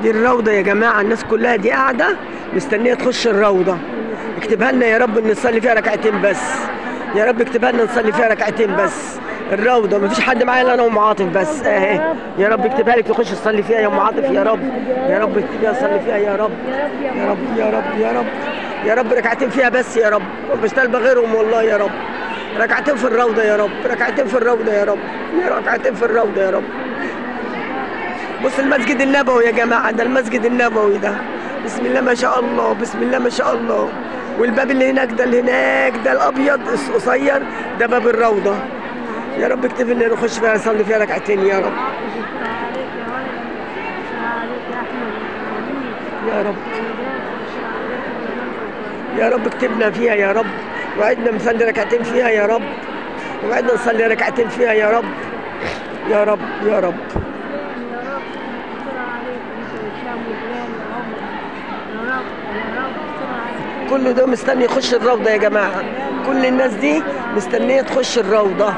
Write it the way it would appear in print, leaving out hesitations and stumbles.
دي الروضة يا جماعة، الناس كلها دي قاعدة مستنية تخش الروضة. اكتبها لنا يا رب نصلي فيها ركعتين بس، يا رب اكتبها لنا نصلي فيها ركعتين بس. الروضة مفيش حد معايا الا انا وام عاطف بس اهي. يا رب اكتبها لك تخش تصلي فيها يا ام عاطف، يا رب يا رب اكتبيها صلي فيها يا رب يا رب يا رب يا رب يا رب ركعتين فيها بس يا رب، مش طالبة غيرهم والله يا رب. ركعتين في الروضة يا رب، ركعتين في الروضة يا رب، ركعتين في الروضة يا رب. بص المسجد النبوي يا جماعة، ده المسجد النبوي ده، بسم الله ما شاء الله، بسم الله ما شاء الله. والباب اللي هناك ده، اللي هناك ده الأبيض القصير ده باب الروضة. يا رب اكتب لنا نخش فيها نصلي فيها ركعتين يا رب يا رب يا رب اكتبنا فيها يا رب، وعدنا نصلي ركعتين فيها يا رب، وعدنا نصلي ركعتين فيها يا رب يا رب يا رب. كل ده مستني يخش الروضة يا جماعة، كل الناس دي مستنية تخش الروضة.